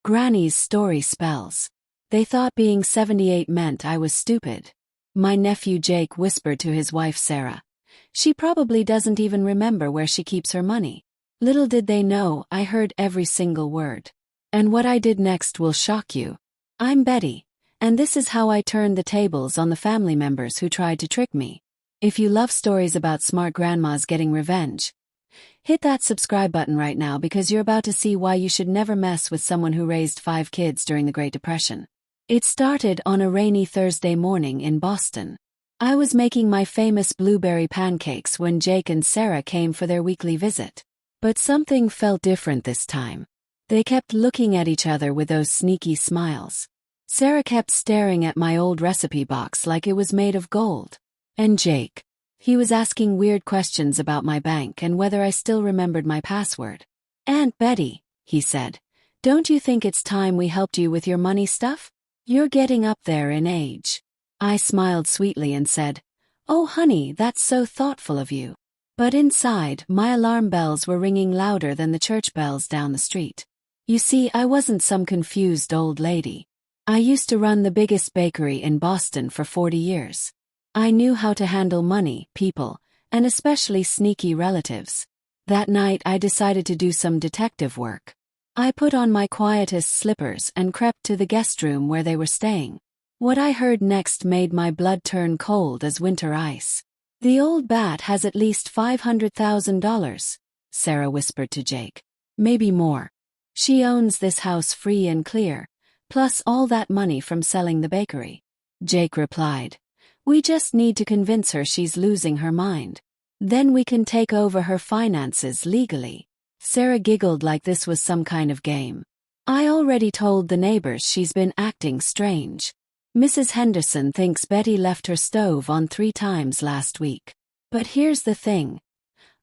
Granny's story spells. They thought being 78 meant I was stupid. My nephew Jake whispered to his wife Sarah. She probably doesn't even remember where she keeps her money. Little did they know I heard every single word. And what I did next will shock you. I'm Betty, and this is how I turned the tables on the family members who tried to trick me. If you love stories about smart grandmas getting revenge, hit that subscribe button right now because you're about to see why you should never mess with someone who raised 5 kids during the Great Depression. It started on a rainy Thursday morning in Boston. I was making my famous blueberry pancakes when Jake and Sarah came for their weekly visit. But something felt different this time. They kept looking at each other with those sneaky smiles. Sarah kept staring at my old recipe box like it was made of gold. And Jake, he was asking weird questions about my bank and whether I still remembered my password. "Aunt Betty," he said, "don't you think it's time we helped you with your money stuff? You're getting up there in age." I smiled sweetly and said, "Oh honey, that's so thoughtful of you." But inside, my alarm bells were ringing louder than the church bells down the street. You see, I wasn't some confused old lady. I used to run the biggest bakery in Boston for 40 years. I knew how to handle money, people, and especially sneaky relatives. That night I decided to do some detective work. I put on my quietest slippers and crept to the guest room where they were staying. What I heard next made my blood turn cold as winter ice. "The old bat has at least $500,000, Sarah whispered to Jake. "Maybe more. She owns this house free and clear, plus all that money from selling the bakery." Jake replied, "We just need to convince her she's losing her mind. Then we can take over her finances legally." Sarah giggled like this was some kind of game. "I already told the neighbors she's been acting strange. Mrs. Henderson thinks Betty left her stove on 3 times last week. But here's the thing.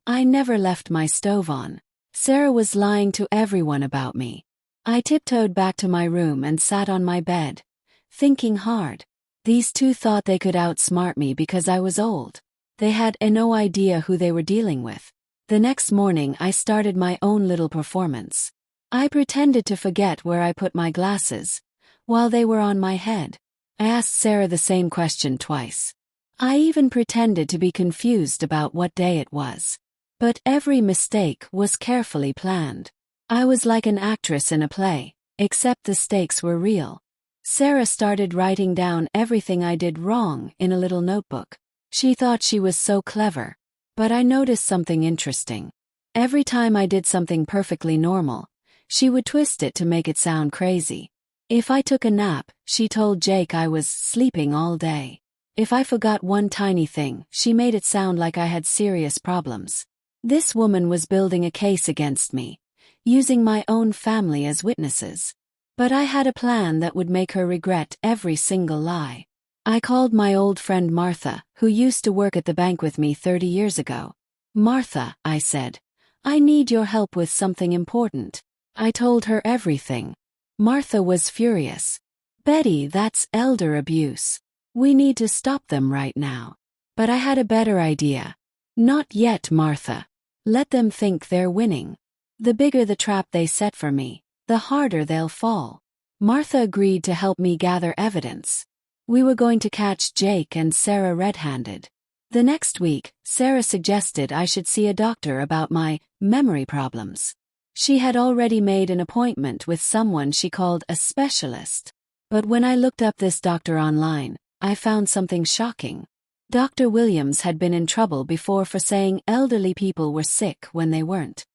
I never left my stove on. Sarah was lying to everyone about me." I tiptoed back to my room and sat on my bed, thinking hard. These two thought they could outsmart me because I was old. They had no idea who they were dealing with. The next morning I started my own little performance. I pretended to forget where I put my glasses, while they were on my head. I asked Sarah the same question twice. I even pretended to be confused about what day it was. But every mistake was carefully planned. I was like an actress in a play, except the stakes were real. Sarah started writing down everything I did wrong in a little notebook. She thought she was so clever. But I noticed something interesting. Every time I did something perfectly normal, she would twist it to make it sound crazy. If I took a nap, she told Jake I was sleeping all day. If I forgot one tiny thing, she made it sound like I had serious problems. This woman was building a case against me, using my own family as witnesses. But I had a plan that would make her regret every single lie. I called my old friend Martha, who used to work at the bank with me 30 years ago. "Martha," I said, "I need your help with something important." I told her everything. Martha was furious. "Betty, that's elder abuse. We need to stop them right now." But I had a better idea. "Not yet, Martha. Let them think they're winning. The bigger the trap they set for me, the harder they'll fall." Martha agreed to help me gather evidence. We were going to catch Jake and Sarah red-handed. The next week, Sarah suggested I should see a doctor about my memory problems. She had already made an appointment with someone she called a specialist. But when I looked up this doctor online, I found something shocking. Dr. Williams had been in trouble before for saying elderly people were sick when they weren't.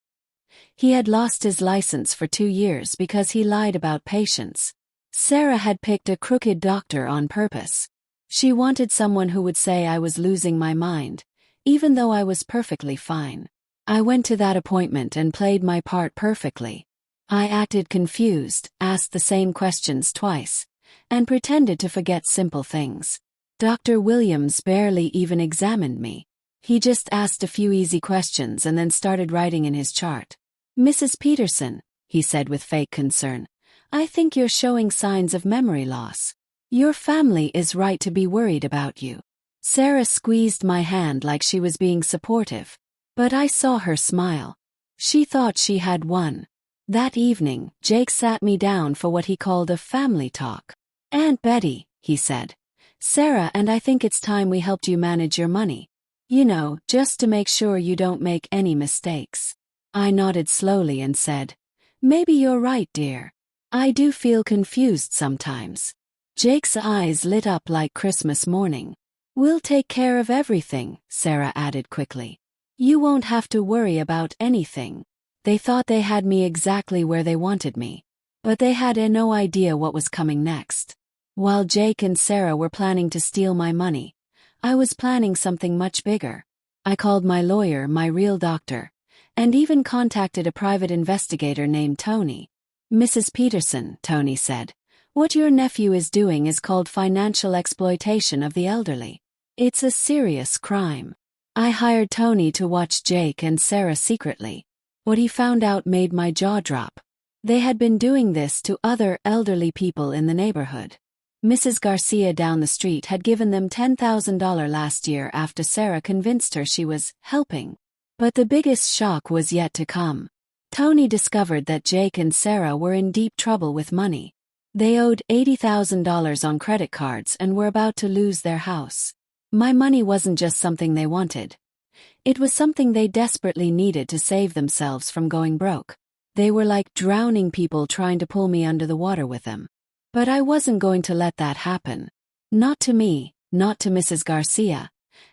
He had lost his license for 2 years because he lied about patients. Sarah had picked a crooked doctor on purpose. She wanted someone who would say I was losing my mind, even though I was perfectly fine. I went to that appointment and played my part perfectly. I acted confused, asked the same questions twice, and pretended to forget simple things. Dr. Williams barely even examined me. He just asked a few easy questions and then started writing in his chart. "Mrs. Peterson," he said with fake concern, "I think you're showing signs of memory loss. Your family is right to be worried about you." Sarah squeezed my hand like she was being supportive, but I saw her smile. She thought she had won. That evening, Jake sat me down for what he called a family talk. "Aunt Betty," he said, "Sarah and I think it's time we helped you manage your money. You know, just to make sure you don't make any mistakes." I nodded slowly and said, "Maybe you're right, dear. I do feel confused sometimes." Jake's eyes lit up like Christmas morning. "We'll take care of everything," Sarah added quickly. "You won't have to worry about anything." They thought they had me exactly where they wanted me, but they had no idea what was coming next. While Jake and Sarah were planning to steal my money, I was planning something much bigger. I called my lawyer, my real doctor, and even contacted a private investigator named Tony. "Mrs. Peterson," Tony said, "what your nephew is doing is called financial exploitation of the elderly. It's a serious crime." I hired Tony to watch Jake and Sarah secretly. What he found out made my jaw drop. They had been doing this to other elderly people in the neighborhood. Mrs. Garcia down the street had given them $10,000 last year after Sarah convinced her she was helping. But the biggest shock was yet to come. Tony discovered that Jake and Sarah were in deep trouble with money. They owed $80,000 on credit cards and were about to lose their house. My money wasn't just something they wanted. It was something they desperately needed to save themselves from going broke. They were like drowning people trying to pull me under the water with them. But I wasn't going to let that happen. Not to me, not to Mrs. Garcia,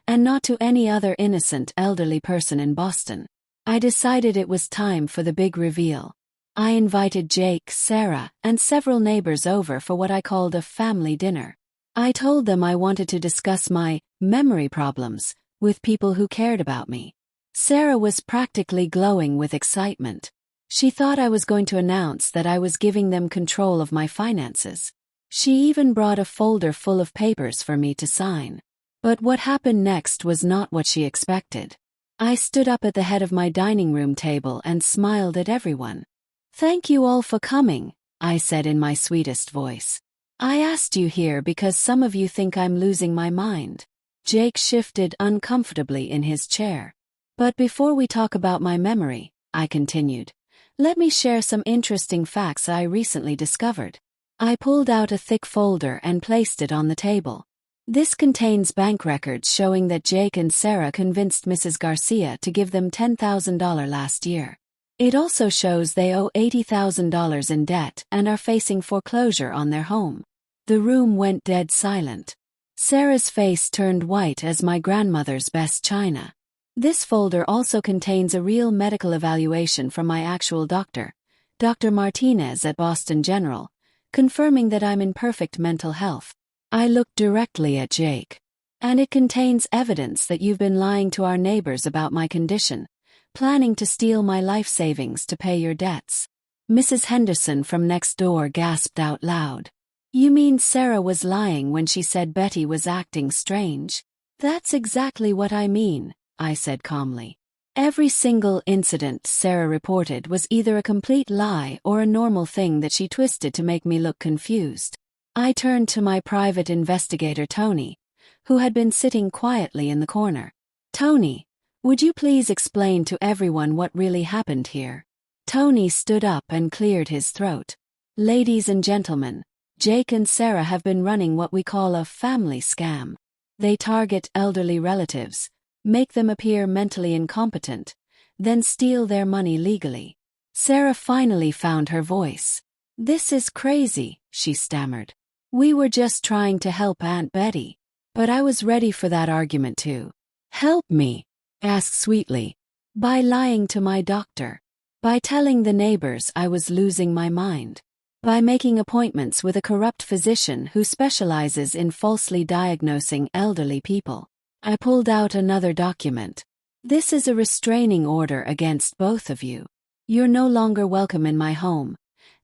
and not to any other innocent elderly person in Boston. I decided it was time for the big reveal. I invited Jake, Sarah, and several neighbors over for what I called a family dinner. I told them I wanted to discuss my memory problems with people who cared about me. Sarah was practically glowing with excitement. She thought I was going to announce that I was giving them control of my finances. She even brought a folder full of papers for me to sign. But what happened next was not what she expected. I stood up at the head of my dining room table and smiled at everyone. "Thank you all for coming," I said in my sweetest voice. "I asked you here because some of you think I'm losing my mind." Jake shifted uncomfortably in his chair. "But before we talk about my memory," I continued, "let me share some interesting facts I recently discovered." I pulled out a thick folder and placed it on the table. This contains bank records showing that Jake and Sarah convinced Mrs. Garcia to give them $10,000 last year. It also shows they owe $80,000 in debt and are facing foreclosure on their home. The room went dead silent. Sarah's face turned white as my grandmother's best china. This folder also contains a real medical evaluation from my actual doctor, Dr. Martinez at Boston General, confirming that I'm in perfect mental health. I looked directly at Jake. "And it contains evidence that you've been lying to our neighbors about my condition, planning to steal my life savings to pay your debts." Mrs. Henderson from next door gasped out loud. "You mean Sarah was lying when she said Betty was acting strange?" "That's exactly what I mean," I said calmly. "Every single incident Sarah reported was either a complete lie or a normal thing that she twisted to make me look confused." I turned to my private investigator Tony, who had been sitting quietly in the corner. "Tony, would you please explain to everyone what really happened here?" Tony stood up and cleared his throat. "Ladies and gentlemen, Jake and Sarah have been running what we call a family scam. They target elderly relatives, make them appear mentally incompetent, then steal their money legally." Sarah finally found her voice. "This is crazy," she stammered. "We were just trying to help Aunt Betty." But I was ready for that argument too. "Help me?" asked sweetly. "By lying to my doctor. By telling the neighbors I was losing my mind. By making appointments with a corrupt physician who specializes in falsely diagnosing elderly people." I pulled out another document. "This is a restraining order against both of you. You're no longer welcome in my home,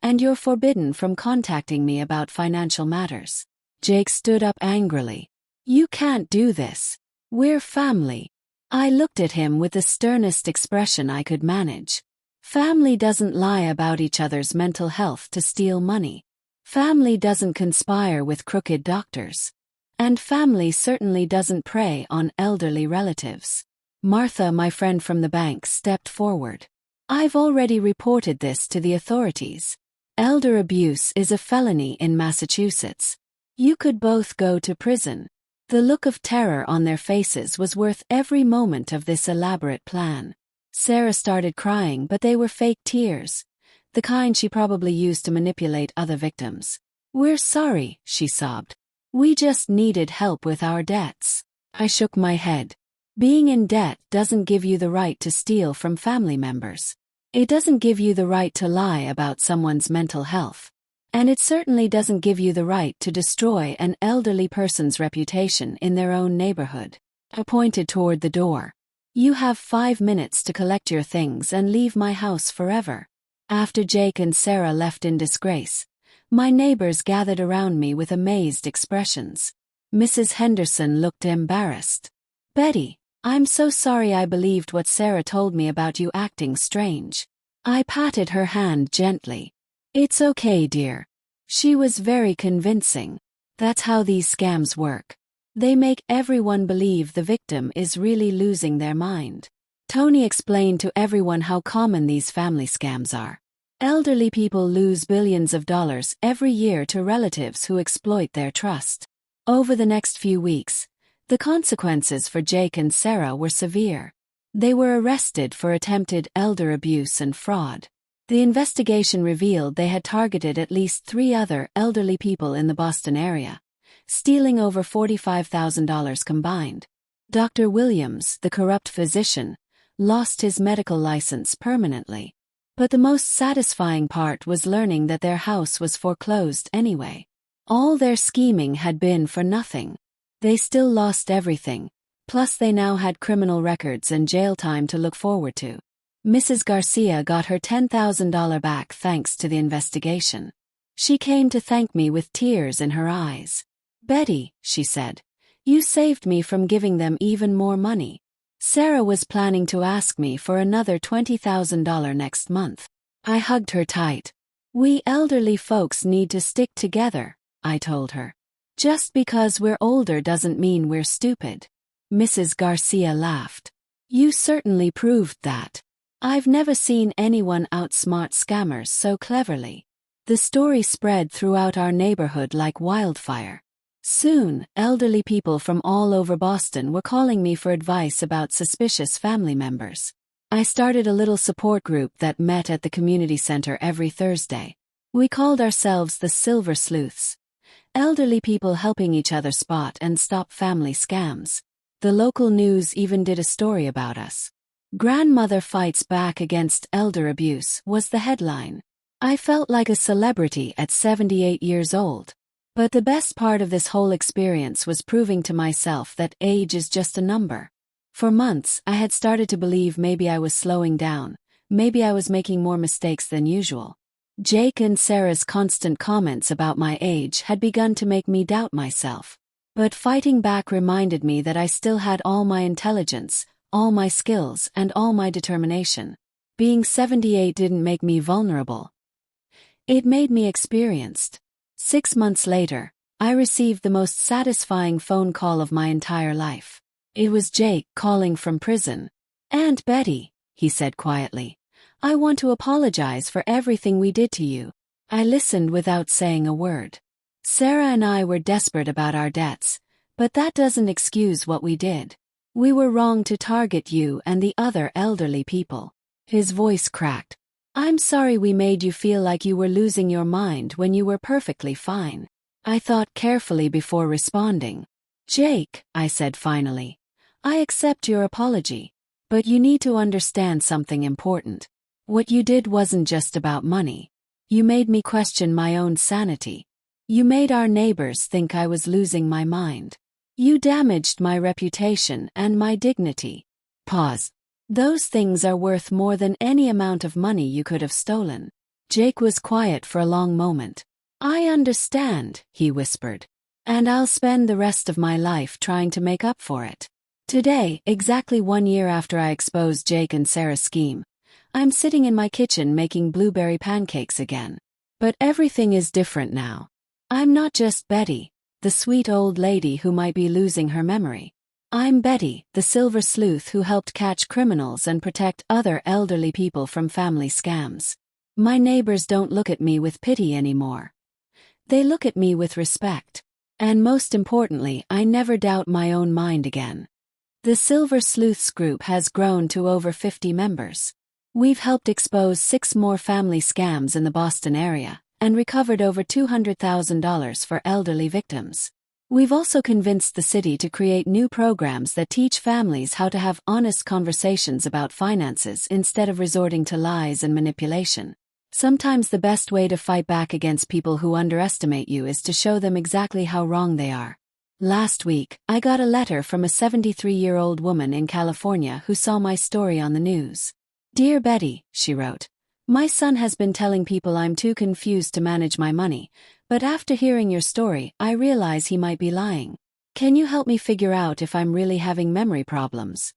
and you're forbidden from contacting me about financial matters." Jake stood up angrily. "You can't do this. We're family." I looked at him with the sternest expression I could manage. Family doesn't lie about each other's mental health to steal money. Family doesn't conspire with crooked doctors. And family certainly doesn't prey on elderly relatives. Martha, my friend from the bank, stepped forward. I've already reported this to the authorities. Elder abuse is a felony in Massachusetts. You could both go to prison." The look of terror on their faces was worth every moment of this elaborate plan. Sarah started crying, but they were fake tears, the kind she probably used to manipulate other victims. "We're sorry," she sobbed. "We just needed help with our debts." I shook my head. Being in debt doesn't give you the right to steal from family members. It doesn't give you the right to lie about someone's mental health. And it certainly doesn't give you the right to destroy an elderly person's reputation in their own neighborhood. I pointed toward the door. "You have 5 minutes to collect your things and leave my house forever." After Jake and Sarah left in disgrace, my neighbors gathered around me with amazed expressions. Mrs. Henderson looked embarrassed. "Betty, I'm so sorry I believed what Sarah told me about you acting strange." I patted her hand gently. "It's okay, dear. She was very convincing. That's how these scams work. They make everyone believe the victim is really losing their mind." Tony explained to everyone how common these family scams are. Elderly people lose billions of dollars every year to relatives who exploit their trust. Over the next few weeks, the consequences for Jake and Sarah were severe. They were arrested for attempted elder abuse and fraud. The investigation revealed they had targeted at least 3 other elderly people in the Boston area, stealing over $45,000 combined. Dr. Williams, the corrupt physician, lost his medical license permanently. But the most satisfying part was learning that their house was foreclosed anyway. All their scheming had been for nothing. They still lost everything, plus they now had criminal records and jail time to look forward to. Mrs. Garcia got her $10,000 back thanks to the investigation. She came to thank me with tears in her eyes. "Betty," she said, "you saved me from giving them even more money." Sarah was planning to ask me for another $20,000 next month. I hugged her tight. "We elderly folks need to stick together," I told her. "Just because we're older doesn't mean we're stupid." Mrs. Garcia laughed. "You certainly proved that. I've never seen anyone outsmart scammers so cleverly." The story spread throughout our neighborhood like wildfire. Soon, elderly people from all over Boston were calling me for advice about suspicious family members. I started a little support group that met at the community center every Thursday. We called ourselves the Silver Sleuths. Elderly people helping each other spot and stop family scams. The local news even did a story about us. "Grandmother Fights Back Against Elder Abuse" was the headline. I felt like a celebrity at 78 years old. But the best part of this whole experience was proving to myself that age is just a number. For months, I had started to believe maybe I was slowing down, maybe I was making more mistakes than usual. Jake and Sarah's constant comments about my age had begun to make me doubt myself. But fighting back reminded me that I still had all my intelligence, all my skills, and all my determination. Being 78 didn't make me vulnerable. It made me experienced. 6 months later, I received the most satisfying phone call of my entire life. It was Jake calling from prison. "Aunt Betty," he said quietly, "I want to apologize for everything we did to you." I listened without saying a word. Sarah and I were desperate about our debts, but that doesn't excuse what we did. We were wrong to target you and the other elderly people. His voice cracked. "I'm sorry we made you feel like you were losing your mind when you were perfectly fine." I thought carefully before responding. "Jake," I said finally, "I accept your apology. But you need to understand something important. What you did wasn't just about money. You made me question my own sanity. You made our neighbors think I was losing my mind. You damaged my reputation and my dignity." Pause. "Those things are worth more than any amount of money you could have stolen." Jake was quiet for a long moment. "I understand," he whispered. "And I'll spend the rest of my life trying to make up for it." Today, exactly 1 year after I exposed Jake and Sarah's scheme, I'm sitting in my kitchen making blueberry pancakes again. But everything is different now. I'm not just Betty, the sweet old lady who might be losing her memory. I'm Betty, the silver sleuth who helped catch criminals and protect other elderly people from family scams. My neighbors don't look at me with pity anymore. They look at me with respect. And most importantly, I never doubt my own mind again. The Silver Sleuths group has grown to over 50 members. We've helped expose 6 more family scams in the Boston area and recovered over $200,000 for elderly victims. We've also convinced the city to create new programs that teach families how to have honest conversations about finances instead of resorting to lies and manipulation. Sometimes the best way to fight back against people who underestimate you is to show them exactly how wrong they are. Last week, I got a letter from a 73-year-old woman in California who saw my story on the news. "Dear Betty," she wrote, "my son has been telling people I'm too confused to manage my money, but after hearing your story, I realize he might be lying. Can you help me figure out if I'm really having memory problems?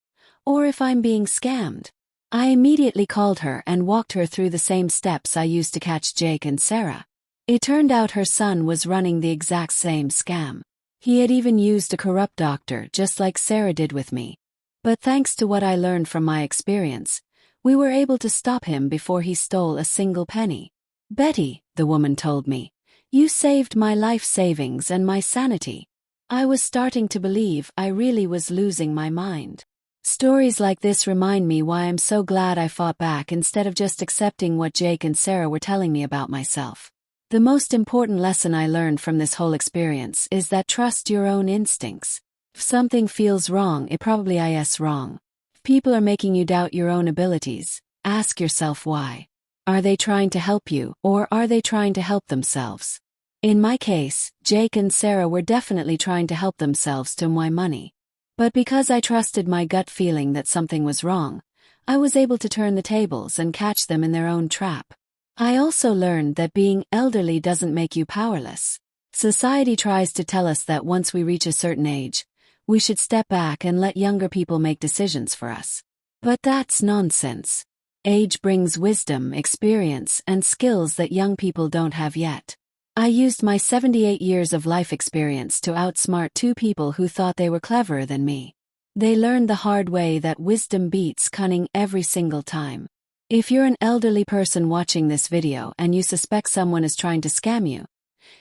Or if I'm being scammed?" I immediately called her and walked her through the same steps I used to catch Jake and Sarah. It turned out her son was running the exact same scam. He had even used a corrupt doctor just like Sarah did with me. But thanks to what I learned from my experience, we were able to stop him before he stole a single penny. "Betty," the woman told me, "you saved my life savings and my sanity." I was starting to believe I really was losing my mind. Stories like this remind me why I'm so glad I fought back instead of just accepting what Jake and Sarah were telling me about myself. The most important lesson I learned from this whole experience is that trust your own instincts. If something feels wrong, it probably is wrong. If people are making you doubt your own abilities, ask yourself why. Are they trying to help you, or are they trying to help themselves? In my case, Jake and Sarah were definitely trying to help themselves to my money. But because I trusted my gut feeling that something was wrong, I was able to turn the tables and catch them in their own trap. I also learned that being elderly doesn't make you powerless. Society tries to tell us that once we reach a certain age, we should step back and let younger people make decisions for us. But that's nonsense. Age brings wisdom, experience, and skills that young people don't have yet. I used my 78 years of life experience to outsmart 2 people who thought they were cleverer than me. They learned the hard way that wisdom beats cunning every single time. If you're an elderly person watching this video and you suspect someone is trying to scam you,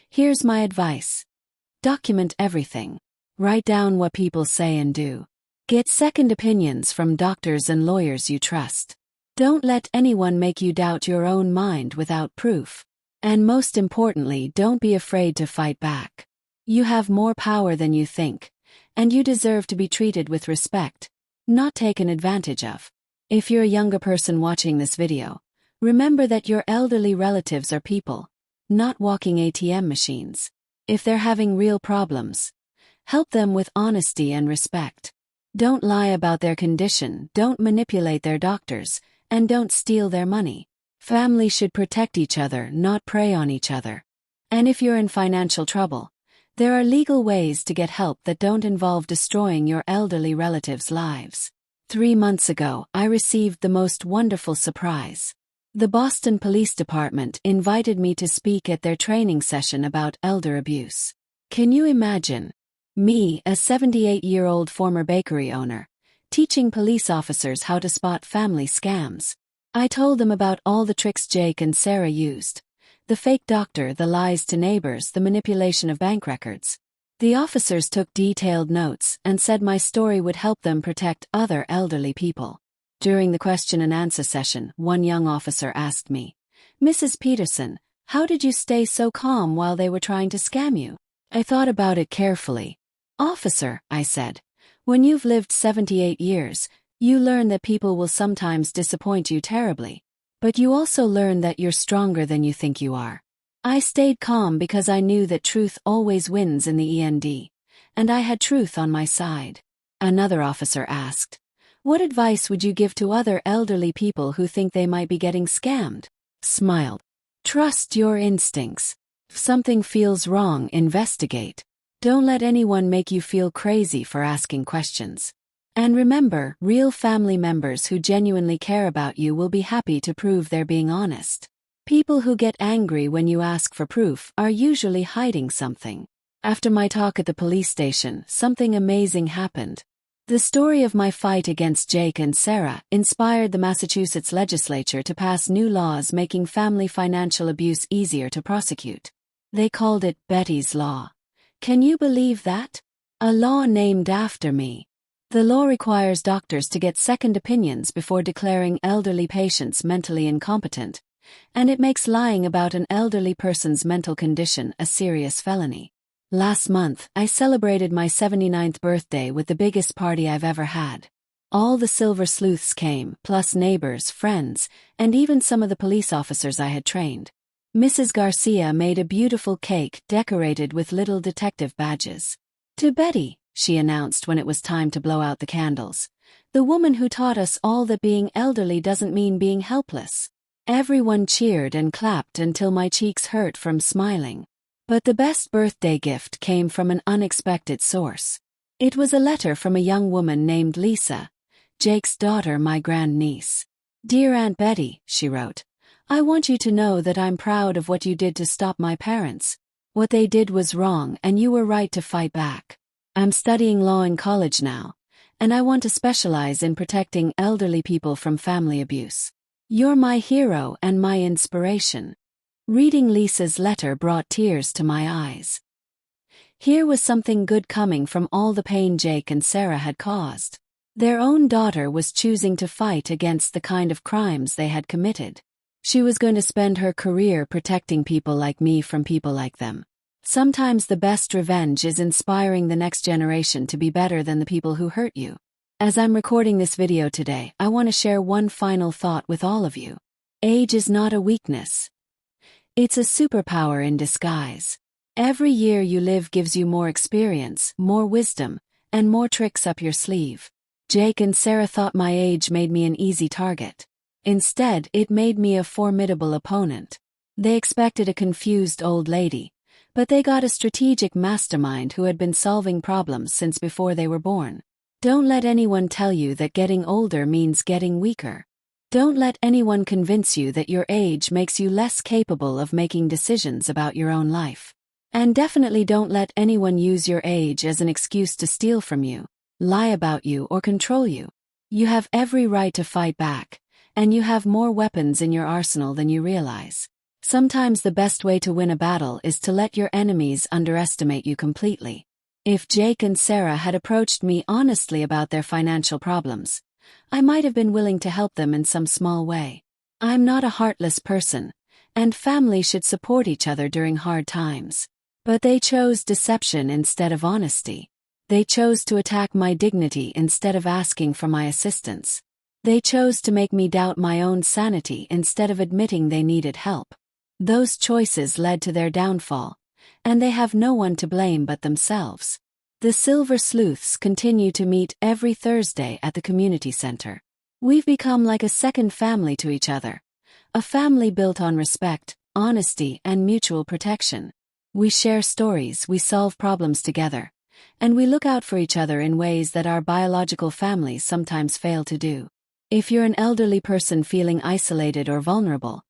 here's my advice. Document everything. Write down what people say and do. Get second opinions from doctors and lawyers you trust. Don't let anyone make you doubt your own mind without proof. And most importantly, don't be afraid to fight back. You have more power than you think, and you deserve to be treated with respect, not taken advantage of. If you're a younger person watching this video, remember that your elderly relatives are people, not walking ATM machines. If they're having real problems, help them with honesty and respect. Don't lie about their condition, don't manipulate their doctors, and don't steal their money. Families should protect each other, not prey on each other. And if you're in financial trouble, there are legal ways to get help that don't involve destroying your elderly relatives' lives. 3 months ago, I received the most wonderful surprise. The Boston Police Department invited me to speak at their training session about elder abuse. Can you imagine? Me, a 78-year-old former bakery owner, teaching police officers how to spot family scams. I told them about all the tricks Jake and Sarah used. The fake doctor, the lies to neighbors, the manipulation of bank records. The officers took detailed notes and said my story would help them protect other elderly people. During the question and answer session, one young officer asked me, "Mrs. Peterson, how did you stay so calm while they were trying to scam you?" I thought about it carefully. "Officer," I said, "when you've lived 78 years, you learn that people will sometimes disappoint you terribly. But you also learn that you're stronger than you think you are." I stayed calm because I knew that truth always wins in the end, and I had truth on my side. Another officer asked, "What advice would you give to other elderly people who think they might be getting scammed?" Smiled. Trust your instincts. If something feels wrong, investigate. Don't let anyone make you feel crazy for asking questions. And remember, real family members who genuinely care about you will be happy to prove they're being honest. People who get angry when you ask for proof are usually hiding something. After my talk at the police station, something amazing happened. The story of my fight against Jake and Sarah inspired the Massachusetts legislature to pass new laws making family financial abuse easier to prosecute. They called it Betty's Law. Can you believe that? A law named after me. The law requires doctors to get second opinions before declaring elderly patients mentally incompetent, and it makes lying about an elderly person's mental condition a serious felony. Last month, I celebrated my 79th birthday with the biggest party I've ever had. All the Silver Sleuths came, plus neighbors, friends, and even some of the police officers I had trained. Mrs. Garcia made a beautiful cake decorated with little detective badges. To Betty, she announced when it was time to blow out the candles, the woman who taught us all that being elderly doesn't mean being helpless. Everyone cheered and clapped until my cheeks hurt from smiling. But the best birthday gift came from an unexpected source. It was a letter from a young woman named Lisa, Jake's daughter, my grandniece. "Dear Aunt Betty," she wrote, "I want you to know that I'm proud of what you did to stop my parents. What they did was wrong and you were right to fight back. I'm studying law in college now, and I want to specialize in protecting elderly people from family abuse. You're my hero and my inspiration." Reading Lisa's letter brought tears to my eyes. Here was something good coming from all the pain Jake and Sarah had caused. Their own daughter was choosing to fight against the kind of crimes they had committed. She was going to spend her career protecting people like me from people like them. Sometimes the best revenge is inspiring the next generation to be better than the people who hurt you. As I'm recording this video today, I want to share one final thought with all of you. Age is not a weakness. It's a superpower in disguise. Every year you live gives you more experience, more wisdom, and more tricks up your sleeve. Jake and Sarah thought my age made me an easy target. Instead, it made me a formidable opponent. They expected a confused old lady, but they got a strategic mastermind who had been solving problems since before they were born. Don't let anyone tell you that getting older means getting weaker. Don't let anyone convince you that your age makes you less capable of making decisions about your own life. And definitely don't let anyone use your age as an excuse to steal from you, lie about you, or control you. You have every right to fight back, and you have more weapons in your arsenal than you realize. Sometimes the best way to win a battle is to let your enemies underestimate you completely. If Jake and Sarah had approached me honestly about their financial problems, I might have been willing to help them in some small way. I'm not a heartless person, and family should support each other during hard times. But they chose deception instead of honesty. They chose to attack my dignity instead of asking for my assistance. They chose to make me doubt my own sanity instead of admitting they needed help. Those choices led to their downfall, and they have no one to blame but themselves. The Silver Sleuths continue to meet every Thursday at the community center. We've become like a second family to each other. A family built on respect, honesty, and mutual protection. We share stories, we solve problems together, and we look out for each other in ways that our biological families sometimes fail to do. If you're an elderly person feeling isolated or vulnerable,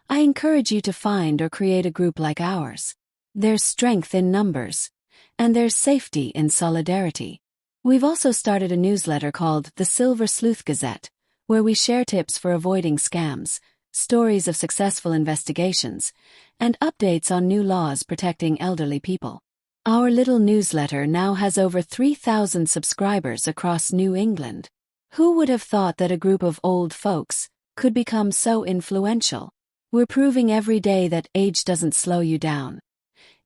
I encourage you to find or create a group like ours. There's strength in numbers, and there's safety in solidarity. We've also started a newsletter called The Silver Sleuth Gazette, where we share tips for avoiding scams, stories of successful investigations, and updates on new laws protecting elderly people. Our little newsletter now has over 3,000 subscribers across New England. Who would have thought that a group of old folks could become so influential? We're proving every day that age doesn't slow you down.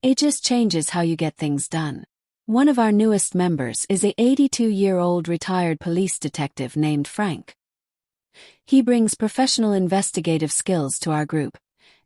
It just changes how you get things done. One of our newest members is a 82-year-old retired police detective named Frank. He brings professional investigative skills to our group,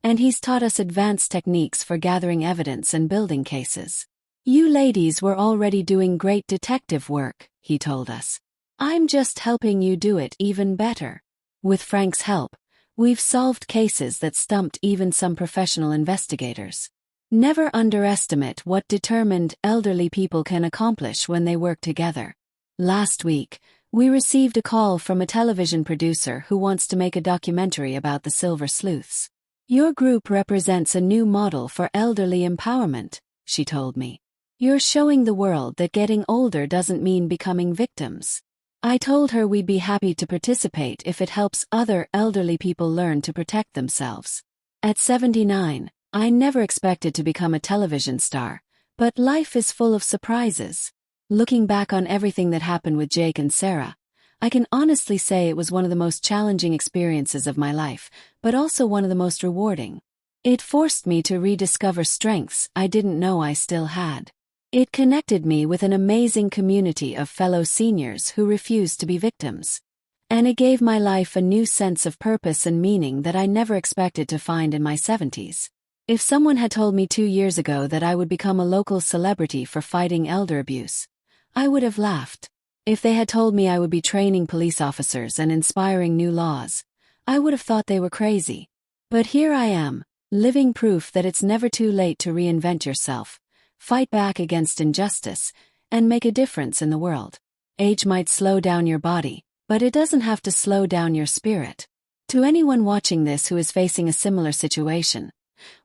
and he's taught us advanced techniques for gathering evidence and building cases. "You ladies were already doing great detective work," he told us. "I'm just helping you do it even better." With Frank's help, we've solved cases that stumped even some professional investigators. Never underestimate what determined elderly people can accomplish when they work together. Last week, we received a call from a television producer who wants to make a documentary about the Silver Sleuths. "Your group represents a new model for elderly empowerment," she told me. You're showing the world that getting older doesn't mean becoming victims. I told her we'd be happy to participate if it helps other elderly people learn to protect themselves. At 79, I never expected to become a television star, but life is full of surprises. Looking back on everything that happened with Jake and Sarah, I can honestly say it was one of the most challenging experiences of my life, but also one of the most rewarding. It forced me to rediscover strengths I didn't know I still had. It connected me with an amazing community of fellow seniors who refused to be victims. And it gave my life a new sense of purpose and meaning that I never expected to find in my 70s. If someone had told me 2 years ago that I would become a local celebrity for fighting elder abuse, I would have laughed. If they had told me I would be training police officers and inspiring new laws, I would have thought they were crazy. But here I am, living proof that it's never too late to reinvent yourself, fight back against injustice, and make a difference in the world. Age might slow down your body, but it doesn't have to slow down your spirit. To anyone watching this who is facing a similar situation,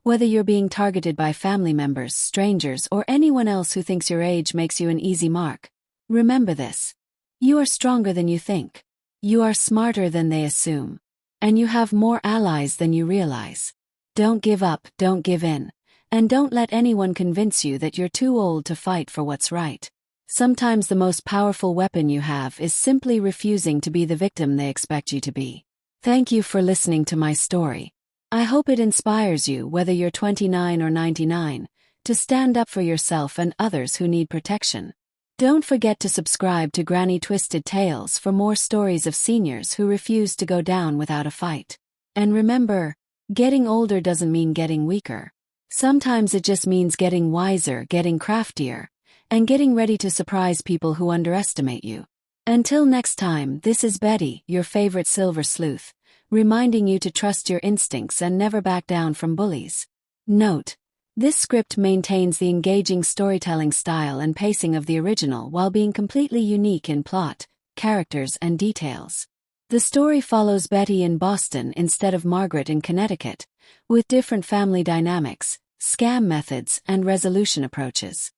whether you're being targeted by family members, strangers, or anyone else who thinks your age makes you an easy mark, remember this. You are stronger than you think. You are smarter than they assume. And you have more allies than you realize. Don't give up, don't give in, and don't let anyone convince you that you're too old to fight for what's right. Sometimes the most powerful weapon you have is simply refusing to be the victim they expect you to be. Thank you for listening to my story. I hope it inspires you, whether you're 29 or 99, to stand up for yourself and others who need protection. Don't forget to subscribe to Granny Twisted Tales for more stories of seniors who refuse to go down without a fight. And remember, getting older doesn't mean getting weaker. Sometimes it just means getting wiser, getting craftier, and getting ready to surprise people who underestimate you. Until next time, this is Betty, your favorite silver sleuth, reminding you to trust your instincts and never back down from bullies. Note: this script maintains the engaging storytelling style and pacing of the original while being completely unique in plot, characters, and details. The story follows Betty in Boston instead of Margaret in Connecticut, with different family dynamics, scam methods, and resolution approaches.